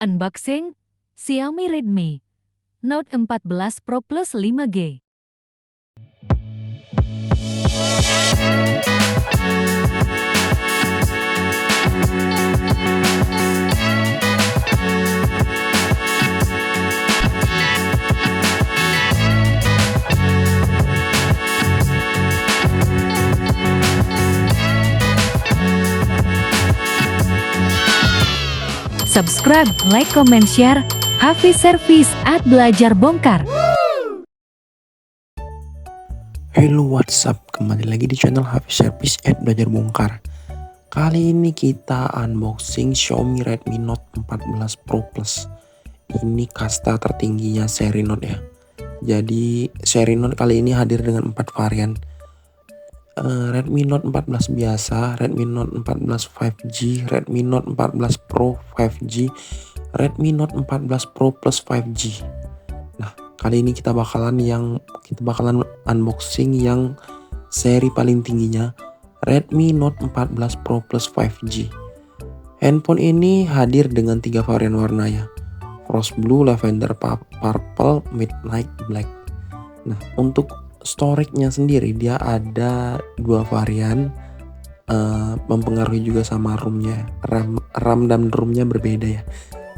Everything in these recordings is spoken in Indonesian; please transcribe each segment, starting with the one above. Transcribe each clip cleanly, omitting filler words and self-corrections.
Unboxing Xiaomi Redmi Note 14 Pro Plus 5G. Subscribe, like, comment, share. Hafiz Service at Belajar Bongkar. Hello, what's up? Kembali lagi di channel Hafiz Service at Belajar Bongkar. Kali ini kita unboxing Xiaomi Redmi Note 14 Pro Plus. Ini kasta tertingginya seri Note ya. Jadi seri Note kali ini hadir dengan 4 varian. Redmi Note 14 biasa, Redmi Note 14 5G, Redmi Note 14 Pro 5G, Redmi Note 14 Pro Plus 5G. Nah, kali ini kita bakalan unboxing yang seri paling tingginya, Redmi Note 14 Pro Plus 5G. Handphone ini hadir dengan 3 varian warnanya, Frost Blue, Lavender Purple, Midnight Black. Nah, untuk storage-nya sendiri dia ada 2 varian, mempengaruhi juga sama ROM-nya. RAM dan ROM-nya berbeda ya.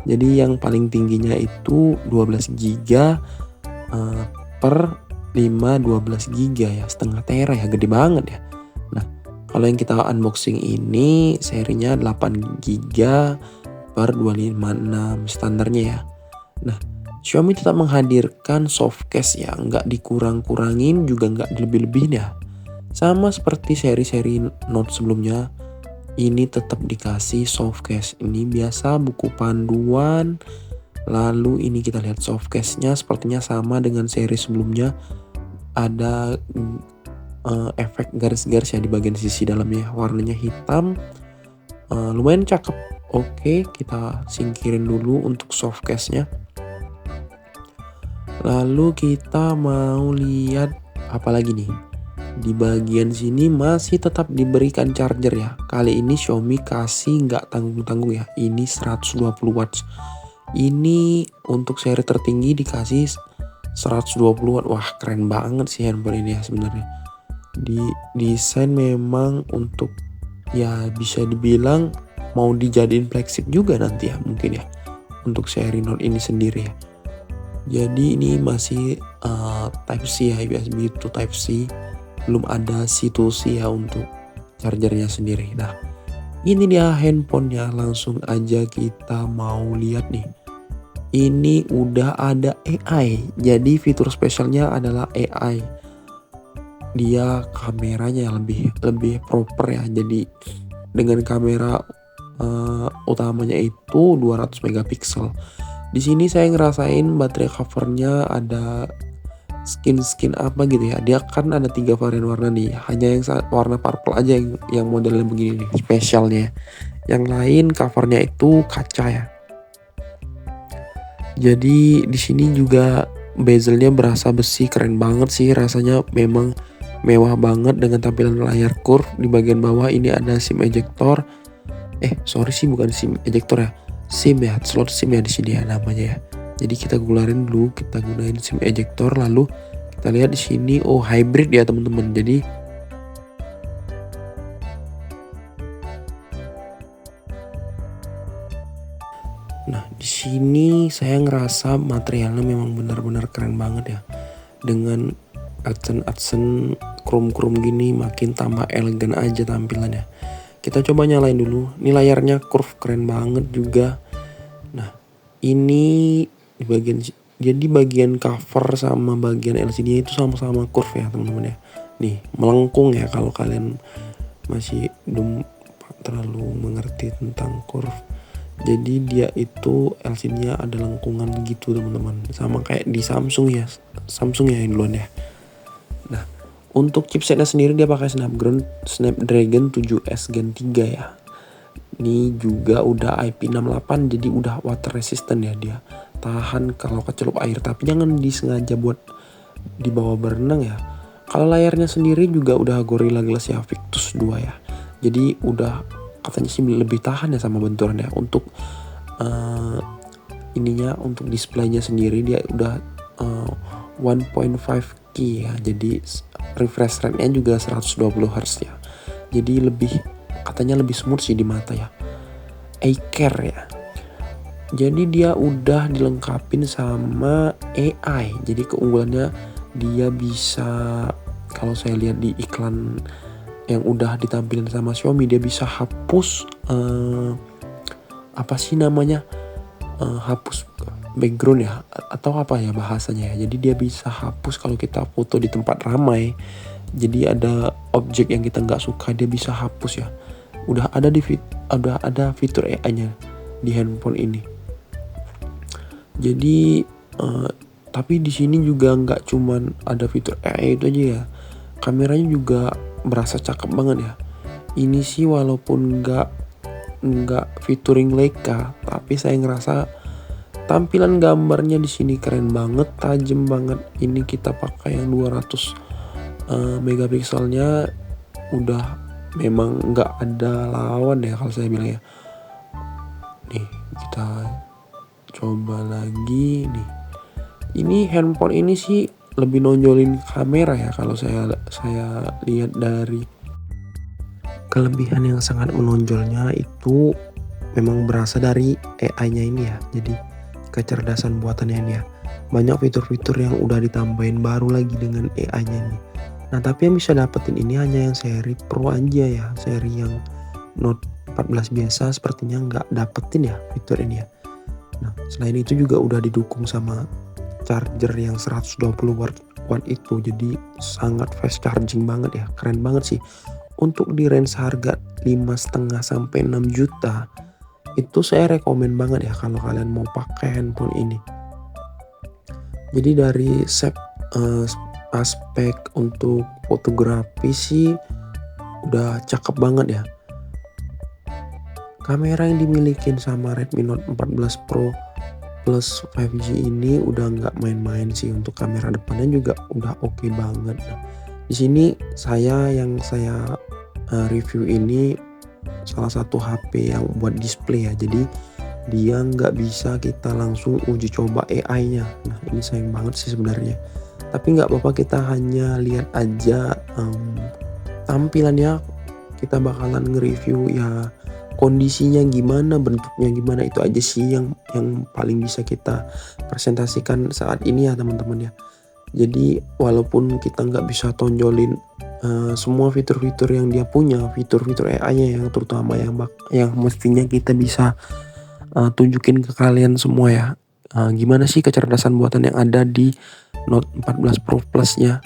Jadi yang paling tingginya itu 12 GB per 12 GB ya, setengah tera ya, gede banget ya. Nah, kalau yang kita unboxing ini serinya 8 GB per 256 standarnya ya. Nah, Xiaomi tetap menghadirkan soft case ya, nggak dikurang-kurangin juga nggak dilebih-lebihin ya. Sama seperti seri-seri Note sebelumnya, ini tetap dikasih soft case. Ini biasa buku panduan. Lalu ini kita lihat soft case-nya sepertinya sama dengan seri sebelumnya. Ada efek garis-garis ya di bagian sisi dalamnya, warnanya hitam. Lumayan cakep. Oke, kita singkirin dulu untuk soft case-nya. Lalu kita mau lihat apa lagi nih. Di bagian sini masih tetap diberikan charger ya. Kali ini Xiaomi kasih nggak tanggung-tanggung ya. Ini 120 watts. Ini untuk seri tertinggi dikasih 120 watt. Wah, keren banget sih handphone ini ya sebenarnya. Di desain memang untuk ya bisa dibilang mau dijadiin flagship juga nanti ya mungkin ya. Untuk seri Note ini sendiri ya. Jadi ini masih Type C ya, USB to Type C. Belum ada C to C ya untuk chargernya sendiri. Nah, ini dia handphonenya, langsung aja kita mau lihat nih. Ini udah ada AI. Jadi fitur spesialnya adalah AI. Dia kameranya lebih proper ya. Jadi dengan kamera utamanya itu 200 megapiksel. Di sini saya ngerasain baterai covernya ada skin apa gitu ya. Dia kan ada 3 varian warna nih. Hanya yang warna purple aja yang modelnya begini nih, spesialnya. Yang lain covernya itu kaca ya. Jadi di sini juga bezelnya berasa besi, keren banget sih rasanya, memang mewah banget dengan tampilan layar curve. Di bagian bawah ini ada SIM ejector. Bukan SIM ejector ya. SIM ya, slot SIM ya di sini ya namanya ya. Jadi kita keluarin dulu, kita gunain SIM ejector, lalu kita lihat di sini hybrid ya teman-teman. Jadi nah, di sini saya ngerasa materialnya memang benar-benar keren banget ya. Dengan accent chrome gini makin tambah elegan aja tampilannya. Kita coba nyalain dulu. Ini layarnya curve, keren banget juga. Nah, ini di bagian cover sama bagian LCD itu sama-sama curve ya teman-teman ya. Nih, melengkung ya kalau kalian masih belum terlalu mengerti tentang curve. Jadi dia itu LCD-nya ada lengkungan gitu teman-teman. Sama kayak di Samsung ya yang duluan ya. Nah, untuk chipsetnya sendiri dia pakai Snapdragon 7S Gen 3 ya. Ini juga udah IP68, jadi udah water resistant ya dia. Tahan kalau kecelup air, tapi jangan disengaja buat dibawa berenang ya. Kalau layarnya sendiri juga udah Gorilla Glass ya, Victus 2 ya. Jadi udah katanya sih lebih tahan ya sama benturan ya. Untuk ininya untuk displaynya sendiri dia udah 1.5K ya, jadi refresh rate-nya juga 120 Hz ya, jadi katanya lebih smooth sih di mata ya. Acer ya, jadi dia udah dilengkapin sama AI, jadi keunggulannya dia bisa, kalau saya lihat di iklan yang udah ditampilkan sama Xiaomi, dia bisa hapus apa sih namanya, hapus background ya, atau apa ya bahasanya ya. Jadi dia bisa hapus kalau kita foto di tempat ramai, jadi ada objek yang kita nggak suka dia bisa hapus ya. Udah ada fitur AI-nya di handphone ini. Jadi tapi di sini juga nggak cuman ada fitur AI itu aja ya, kameranya juga berasa cakep banget ya. Ini sih walaupun nggak featuring Leica, tapi saya ngerasa tampilan gambarnya di sini keren banget, tajam banget. Ini kita pakai yang 200 megapikselnya, udah memang nggak ada lawan ya kalau saya bilang ya. Nih kita coba lagi nih. Ini handphone ini sih lebih nonjolin kamera ya kalau saya lihat. Dari kelebihan yang sangat menonjolnya itu memang berasa dari AI-nya ini ya. Jadi kecerdasan buatannya ini ya. Banyak fitur-fitur yang udah ditambahin baru lagi dengan AI-nya ini. Nah tapi yang bisa dapetin ini hanya yang seri Pro aja ya. Seri yang Note 14 biasa sepertinya nggak dapetin ya fitur ini ya. Nah selain itu juga udah didukung sama charger yang 120 watt itu, jadi sangat fast charging banget ya, keren banget sih. Untuk di range harga 5,5 sampai 6 juta itu saya rekomen banget ya kalau kalian mau pakai handphone ini. Jadi dari aspek untuk fotografi sih udah cakep banget ya. Kamera yang dimiliki sama Redmi Note 14 Pro Plus 5G ini udah nggak main-main sih. Untuk kamera depannya juga udah oke banget. Nah, di sini saya review ini salah satu HP yang buat display ya. Jadi dia nggak bisa kita langsung uji coba AI-nya. Nah ini sayang banget sih sebenarnya. Tapi nggak apa-apa, kita hanya lihat aja tampilannya. Kita bakalan nge-review ya kondisinya gimana, bentuknya gimana, itu aja sih yang paling bisa kita presentasikan saat ini ya teman-teman ya. Jadi walaupun kita nggak bisa tonjolin semua fitur-fitur yang dia punya, fitur-fitur AI-nya yang terutama yang mestinya kita bisa tunjukin ke kalian semua ya. Gimana sih kecerdasan buatan yang ada di Note 14 Pro Plus-nya,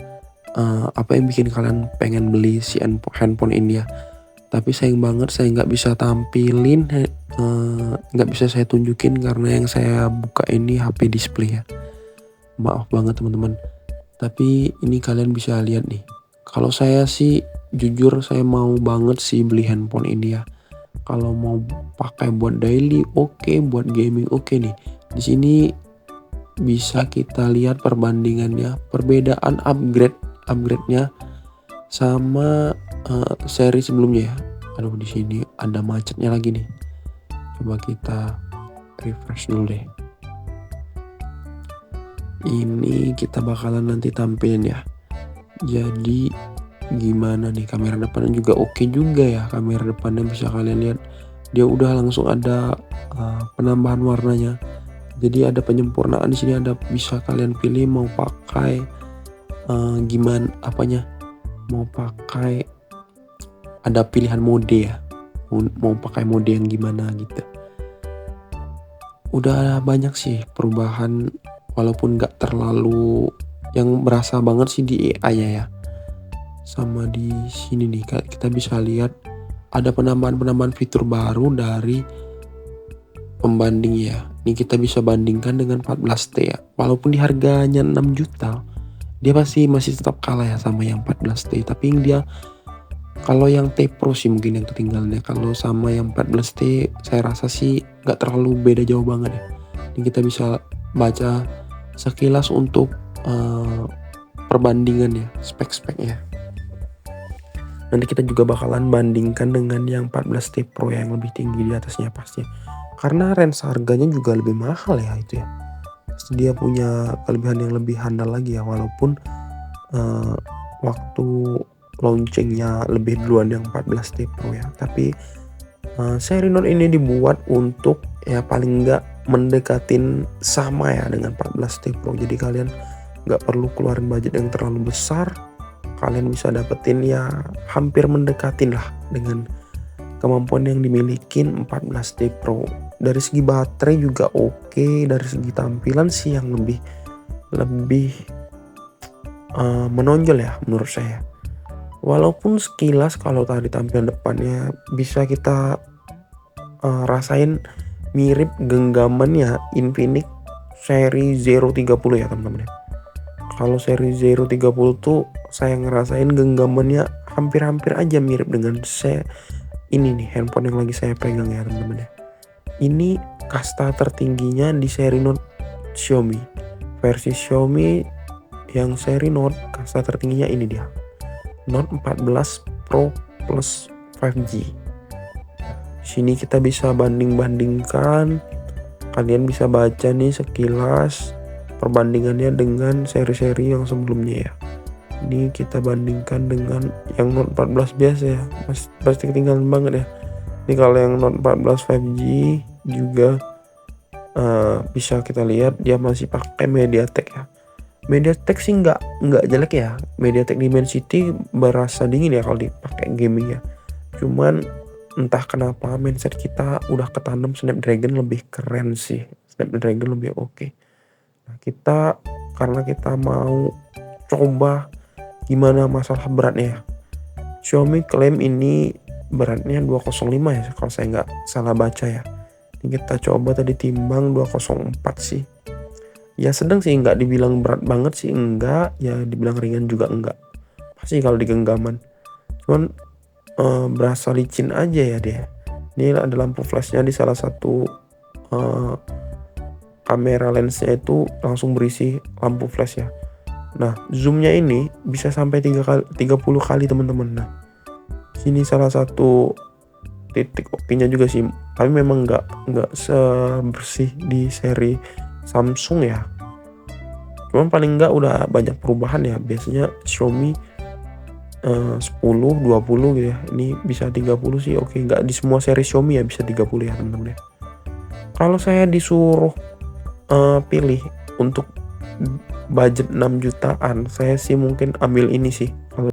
apa yang bikin kalian pengen beli si handphone ini ya. Tapi sayang banget saya nggak bisa tampilin, nggak bisa saya tunjukin karena yang saya buka ini HP display ya. Maaf banget teman-teman. Tapi ini kalian bisa lihat nih. Kalau saya sih jujur saya mau banget sih beli handphone ini ya. Kalau mau pakai buat daily oke, buat gaming oke nih. Di sini bisa kita lihat perbandingannya, perbedaan upgrade-nya sama seri sebelumnya ya. Aduh di sini ada macetnya lagi nih. Coba kita refresh dulu deh. Ini kita bakalan nanti tampilin ya. Jadi gimana nih, kamera depannya juga oke juga ya. Kamera depannya bisa kalian lihat dia udah langsung ada penambahan warnanya. Jadi ada penyempurnaan di sini, ada bisa kalian pilih mau pakai gimana apanya. Mau pakai, ada pilihan mode ya, mau pakai mode yang gimana gitu. Udah banyak sih perubahan, walaupun gak terlalu yang berasa banget sih di AI-nya ya. Sama di sini nih kita bisa lihat ada penambahan fitur baru dari pembanding ya. Ini kita bisa bandingkan dengan 14T ya. Walaupun di harganya 6 juta, dia masih tetap kalah ya sama yang 14T. Tapi yang dia, kalau yang T Pro sih mungkin yang ketinggalannya. Kalau sama yang 14T saya rasa sih gak terlalu beda jauh banget ya. Ini kita bisa baca sekilas untuk perbandingan ya, spek-speknya. Nanti kita juga bakalan bandingkan dengan yang 14T Pro yang lebih tinggi di atasnya pasti. karena range harganya juga lebih mahal ya itu ya. Dia punya kelebihan yang lebih handal lagi ya, walaupun waktu launchingnya lebih duluan yang 14T Pro ya. Tapi seri Note ini dibuat untuk ya paling enggak mendekatin sama ya dengan 14T Pro. Jadi kalian nggak perlu keluarin budget yang terlalu besar, kalian bisa dapetin ya hampir mendekatin lah dengan kemampuan yang dimiliki 14T Pro. Dari segi baterai juga oke, dari segi tampilan sih yang lebih menonjol ya menurut saya. Walaupun sekilas kalau tadi tampilan depannya bisa kita rasain mirip genggamannya Infinix seri Zero 30 ya teman-teman ya. Kalau seri Zero 30 tuh saya ngerasain genggamannya hampir-hampir aja mirip dengan ini nih handphone yang lagi saya pegang ya teman-teman ya. Ini kasta tertingginya di seri Note Xiaomi. Versi Xiaomi yang seri Note kasta tertingginya ini dia. Note 14 Pro Plus 5G. Sini kita bisa banding-bandingkan. Kalian bisa baca nih sekilas perbandingannya dengan seri-seri yang sebelumnya ya. Ini kita bandingkan dengan yang Note 14 biasa ya. Pasti ketinggalan banget ya. Ini kalau yang Note 14 5G juga bisa kita lihat dia masih pakai MediaTek ya. MediaTek sih nggak jelek ya. MediaTek Dimensity berasa dingin ya kalau dipakai gaming ya. Cuman entah kenapa mindset kita udah ketanam Snapdragon lebih keren sih. Snapdragon lebih oke. Nah, karena kita mau coba gimana masalah beratnya. Xiaomi klaim ini beratnya 205 ya kalau saya nggak salah baca ya. Ini kita coba tadi timbang 204 sih. Ya sedang sih, nggak dibilang berat banget sih enggak, ya dibilang ringan juga enggak. Pasti kalau di genggaman. Cuman berasa licin aja ya dia. Ini ada lampu flashnya di salah satu kamera lensnya itu langsung berisi lampu flash ya. Nah zoomnya ini bisa sampai 30 kali teman-teman. Nah sini salah satu titik oke-nya juga sih. Tapi memang nggak sebersih di seri Samsung ya. Cuman paling nggak udah banyak perubahan ya. Biasanya Xiaomi 10, 20 gitu ya. Ini bisa 30 sih oke. Nggak di semua seri Xiaomi ya bisa 30 ya teman-teman ya. Kalau saya disuruh pilih untuk budget 6 jutaan, saya sih mungkin ambil ini sih. Kalau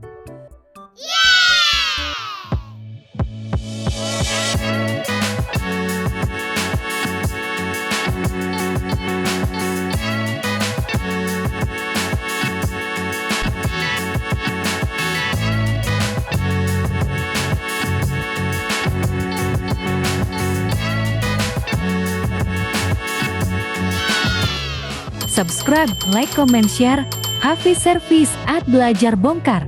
Subscribe, like, comment, share. Hafiz Service @ Belajar Bongkar.